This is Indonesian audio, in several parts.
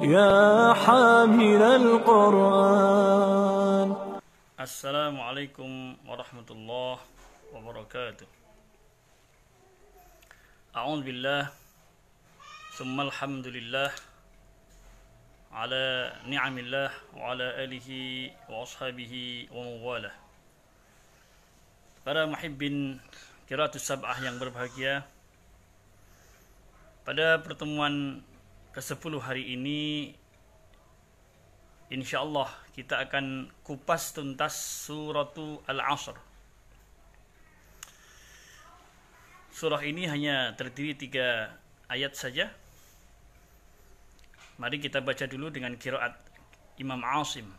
يا حامل القرآن. السلام عليكم ورحمة الله وبركاته. أعوذ بالله ثم الحمد لله على نعم الله وعلى آله وأصحابه ومواله. Para muhibbin Qiraatus Sab'ah yang berbahagia, pada pertemuan ke-10 hari ini insyaallah kita akan kupas tuntas suratu Al-Asr. Surah ini hanya terdiri 3 ayat saja. Mari kita baca dulu dengan qiraat Imam Asim.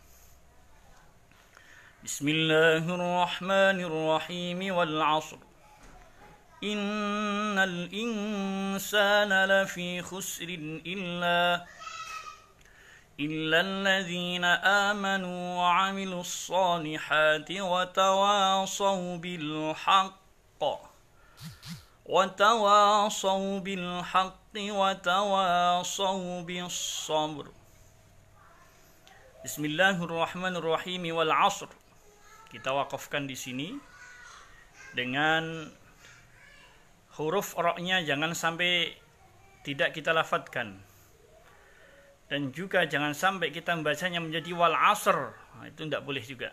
Bismillahirrahmanirrahim. Wal 'ashr innal insana lafi khusrin illa alladzina amanu wa 'amilus solihati wa tawasaw bil haqqi wa tawasaw bis sabr. Bismillahirrahmanirrahim. Wal 'ashr. Kita wakafkan di sini dengan huruf ra-nya jangan sampai tidak kita lafadzkan, dan juga jangan sampai kita membacanya menjadi wal 'asr. Nah, itu tidak boleh juga.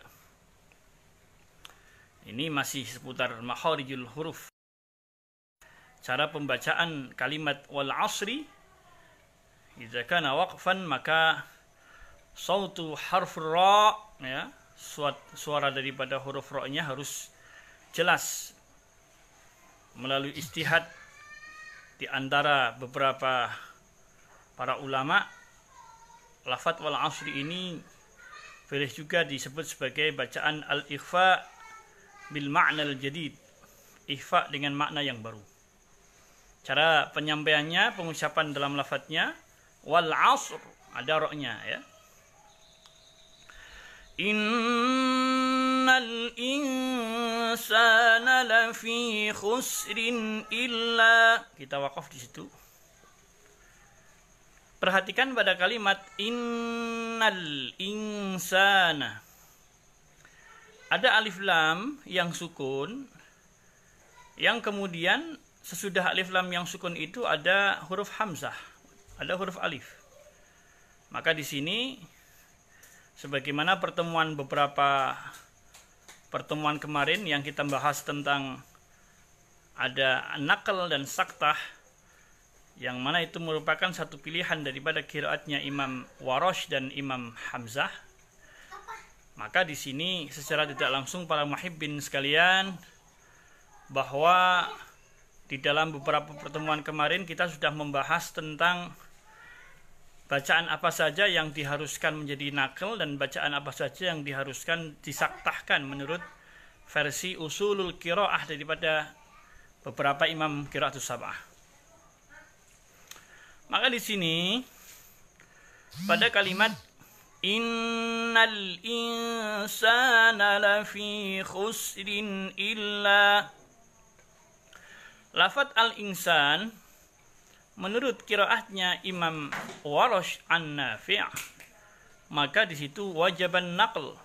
Ini masih seputar makharijul huruf. Cara pembacaan kalimat wal 'asri, idza kana waqfan maka sautu harf ra, ya, suara daripada huruf ra-nya harus jelas melalui istihad di antara beberapa para ulama. Lafadz wal 'asri ini boleh juga disebut sebagai bacaan al-ikhfa bil ma'na al-jadid, ikhfa dengan makna yang baru. Cara penyampaiannya, pengucapan dalam lafadznya wal 'asr, ada ra-nya, ya. Innal insana lafi khusrin illa, kita wakaf di situ. Perhatikan pada kalimat innal insana. Ada alif lam yang sukun, yang kemudian sesudah alif lam yang sukun itu ada huruf hamzah, ada huruf alif. Maka di sini sebagaimana beberapa pertemuan kemarin yang kita bahas tentang ada naql dan saktah, yang mana itu merupakan satu pilihan daripada qiraatnya Imam Warash dan Imam Hamzah. Maka di sini secara tidak langsung para muhibbin sekalian, bahwa di dalam beberapa pertemuan kemarin kita sudah membahas tentang bacaan apa saja yang diharuskan menjadi naql dan bacaan apa saja yang diharuskan disaktahkan menurut versi usulul qiraah daripada beberapa imam qiraatus sab'ah. Maka di sini pada kalimat innal insana lafi khusrin illa, lafadz al-insan menurut qiraatnya Imam Warash an-Nafi', maka di situ wajaban naql.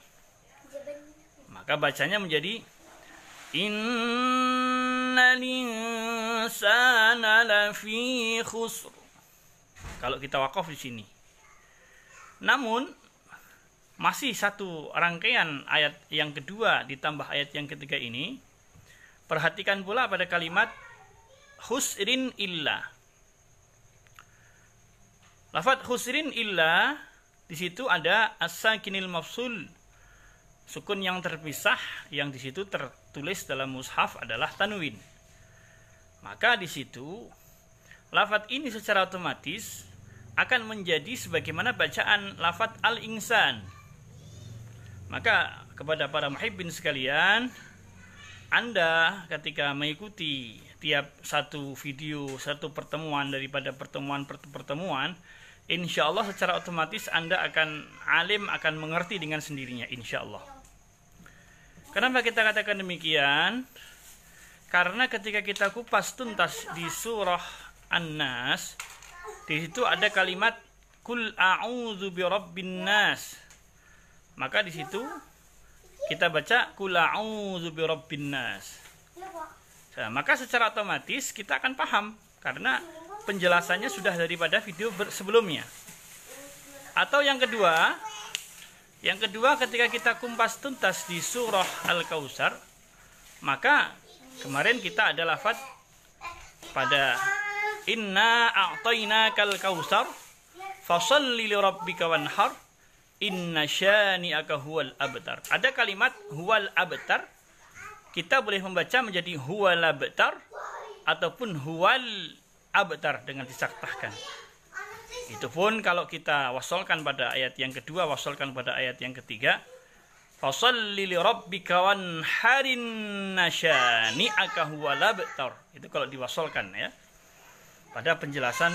Maka bacanya menjadi innal insana lafi khusr. Kalau kita wakaf di sini. Namun masih satu rangkaian ayat yang kedua ditambah ayat yang ketiga ini. Perhatikan pula pada kalimat khusrin illa. Lafadz khusrin illa di situ ada as-sakinil mafsul, sukun yang terpisah, yang di situ tertulis dalam mushaf adalah tanwin. Maka di situ lafadz ini secara otomatis akan menjadi sebagaimana bacaan lafadz al-insan. Maka kepada para muhibbin sekalian, Anda ketika mengikuti tiap satu video, satu pertemuan daripada pertemuan, insya Allah secara otomatis Anda akan alim, akan mengerti dengan sendirinya, insya Allah. Kenapa kita katakan demikian? Karena ketika kita kupas tuntas di surah An-Nas, di situ ada kalimat kul a'udzu birabbin nas. Maka di situ kita baca kul a'udzu birabbin nas. Nah, maka secara otomatis kita akan paham karena penjelasannya sudah daripada video sebelumnya. Atau yang kedua ketika kita kumpas tuntas di surah Al-Kautsar, maka kemarin kita ada lafaz pada inna a'tainakal kautsar fasholli lirabbika wanhar inna syani'aka huwal abtar. Ada kalimat huwal abtar, kita boleh membaca menjadi huwal abtar ataupun huwal abtar dengan disaktahkan. Itu pun kalau kita wasolkan pada ayat yang kedua, wasolkan pada ayat yang ketiga, fasholli lirabbika wanharin nasyani'aka huwal abtar. Itu kalau diwasolkan ya. Pada penjelasan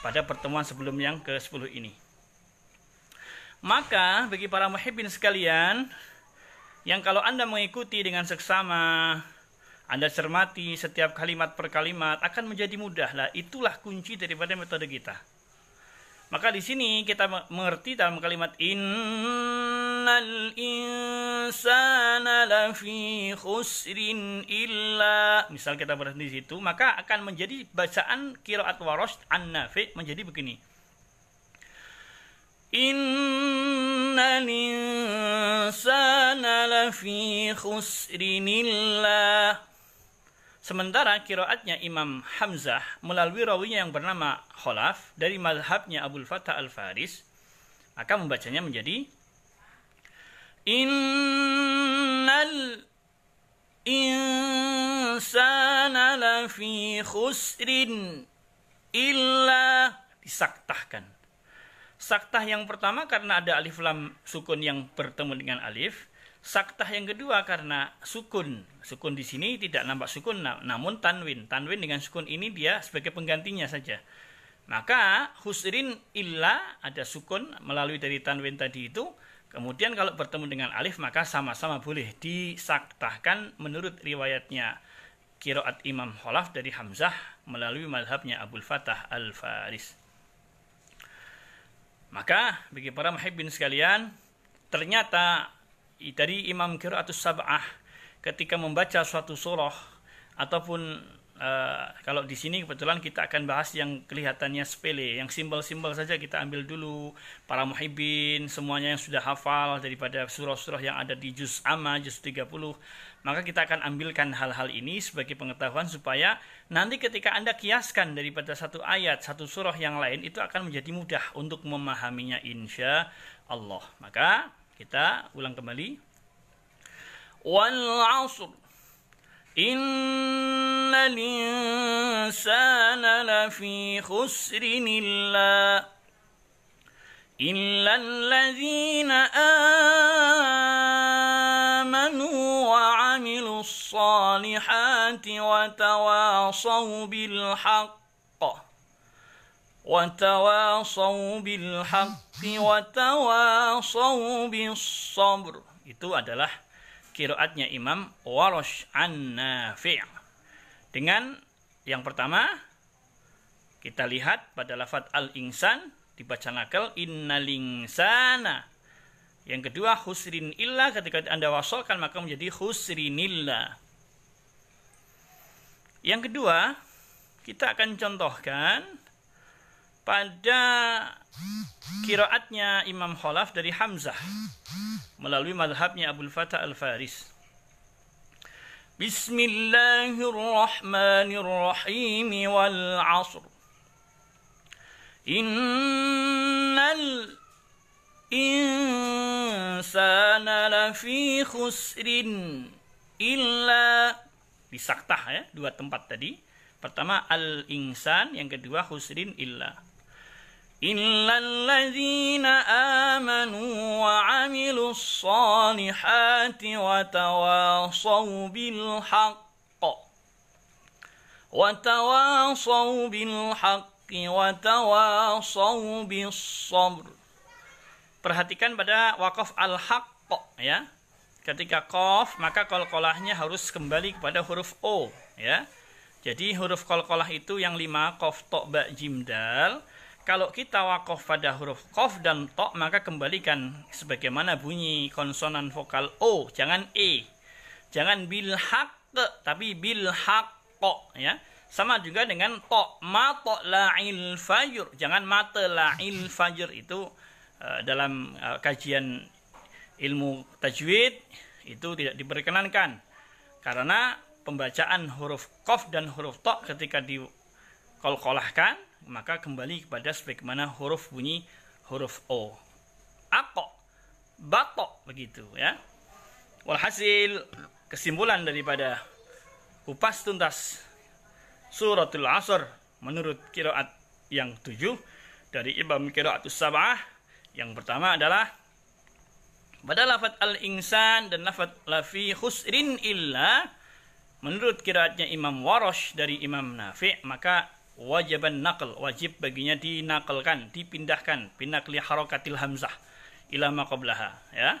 pada pertemuan sebelum yang ke-10 ini. Maka bagi para muhibbin sekalian, yang kalau Anda mengikuti dengan seksama, Anda cermati setiap kalimat per kalimat, akan menjadi mudah. Lah, itulah kunci daripada metode kita. Maka di sini kita mengerti dalam kalimat innal insana lafi khusrin illa, misal kita berhenti di situ, maka akan menjadi bacaan qiraat Warosh An-Nafi' menjadi begini. Innal insana lafi khusrin illa. Sementara qiraatnya Imam Hamzah melalui rawinya yang bernama Khalaf dari mazhabnya Abul Fathah Al-Faris, maka membacanya menjadi innal insana lafi khusrin illa, disaktahkan. Saktah yang pertama karena ada alif lam sukun yang bertemu dengan alif. Saktah yang kedua karena sukun. Sukun di sini tidak nampak sukun, namun tanwin. Tanwin dengan sukun ini dia sebagai penggantinya saja. Maka khusrin illa ada sukun melalui dari tanwin tadi itu. Kemudian kalau bertemu dengan alif maka sama-sama boleh disaktahkan menurut riwayatnya qiraat Imam Khalaf dari Hamzah melalui mazhabnya Abul Fathah Al-Faris. Maka bagi para muhibbin sekalian, ternyata dari Imam Qiraatus Sab'ah ketika membaca suatu surah ataupun kalau di sini kebetulan kita akan bahas yang kelihatannya sepele, yang simbol-simbol saja kita ambil dulu. Para muhibbin semuanya yang sudah hafal daripada surah-surah yang ada di juz amma, juz 30, maka kita akan ambilkan hal-hal ini sebagai pengetahuan supaya nanti ketika Anda kiaskan daripada satu ayat, satu surah yang lain, itu akan menjadi mudah untuk memahaminya insya Allah. Maka kita ulang kembali. Wal 'ashr innal insana lafi khusrin illa alladzina amanu wa 'amilus salihati wa tawasaw bil haqq وَتَوَاصَوْا بِالْحَقِّ وَتَوَاصَوْا بِالصَّبْرِ. Itu adalah qiraatnya Imam Warosh An-Nafi'. Dengan yang pertama kita lihat pada lafaz al-insan dibaca nakal innal insana. Yang kedua khusrin illa, ketika Anda wasolkan maka menjadi khusrinillah. Yang kedua kita akan contohkan pada qiraatnya Imam Khalaf dari Hamzah melalui mazhabnya Abul Fathah Al-Faris. Bismillahirrahmanirrahim wal 'ashr innal insana lafi khusrin illa, disaktah ya, dua tempat tadi. Pertama al-insan, yang kedua khusrin illa. Illalladzina amanu wa 'amilus salihati wa tawasaw bil haqq wa tawasaw bil haqqi wa tawasaw bis sabr. Perhatikan pada waqaf al-haqq ya. Ketika qaf maka qalqalahnya harus kembali kepada huruf o ya. Jadi huruf qalqalah itu yang 5, qaf, ta, ba, jim, dal. Kalau kita waqaf pada huruf qaf dan to, maka kembalikan sebagaimana bunyi konsonan vokal o, jangan e. Jangan bil haqq, tapi bil haqqo, ya. Sama juga dengan to, ma to la'il fajr. Jangan mata la'il fajr, itu dalam kajian ilmu tajwid itu tidak diperkenankan. Karena pembacaan huruf qaf dan huruf to ketika dikolkolahkan, maka kembali kepada sebagaimana huruf bunyi huruf o. Ako, bato, begitu, ya. Walhasil, kesimpulan daripada kupas tuntas suratul Asr menurut qiraat yang 7 dari Imam Qiraatus Sab'ah, yang pertama adalah pada lafaz al-insan dan lafaz la fi khusrin illa, menurut qiraatnya Imam Warash dari Imam Nafi', maka wajiban naql, wajib baginya dinakalkan, dipindahkan, binaqli harakatil hamzah ila ma qablaha, ya.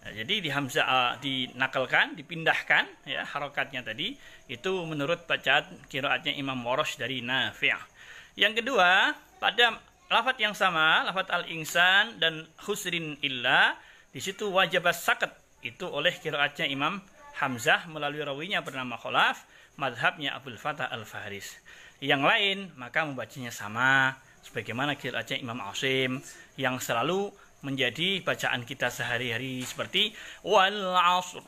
Nah, jadi di hamzah dinakalkan, dipindahkan, ya, harakatnya tadi itu menurut bacaan qiraatnya Imam Warash dari Nafi'. Yang kedua, pada lafaz yang sama, lafaz al-insan dan khusrin illa, di situ wajibas sakat, itu oleh qiraatnya Imam Hamzah melalui rawinya bernama Khalaf, madhabnya Abul Fatah Al-Faris. Yang lain maka membacanya sama sebagaimana qiraatnya Imam Asim yang selalu menjadi bacaan kita sehari-hari, seperti wal 'ashr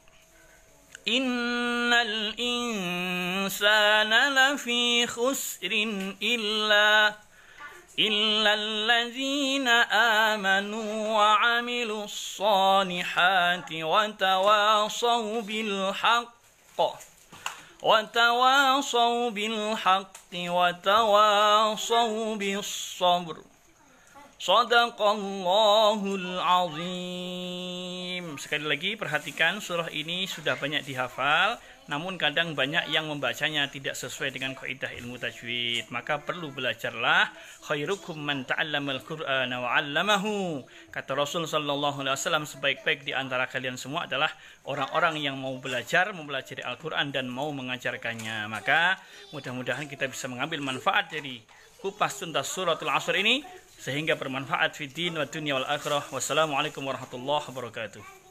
innal insana lafi khusrin illa allazina amanu wa 'amilus solihati wa tawasaw bil haqq وَتَوَاصَوْا بِالْحَقِّ وَتَوَاصَوْا بِالصَّبْرِ Shadaqallahul azim. Sekali lagi perhatikan, surah ini sudah banyak dihafal, namun kadang banyak yang membacanya tidak sesuai dengan kaidah ilmu tajwid. Maka perlu belajarlah. Khairukum man ta'allamal Qur'ana wa 'allamahu. Kata Rasul sallallahu alaihi wasallam, sebaik-baik di antara kalian semua adalah orang-orang yang mau belajar, mempelajari Al-Qur'an dan mau mengajarkannya. Maka mudah-mudahan kita bisa mengambil manfaat dari kupas tuntas suratul Asr ini sehingga bermanfaat fi din wa dunya wal akhirah. Wassalamualaikum warahmatullahi wabarakatuh.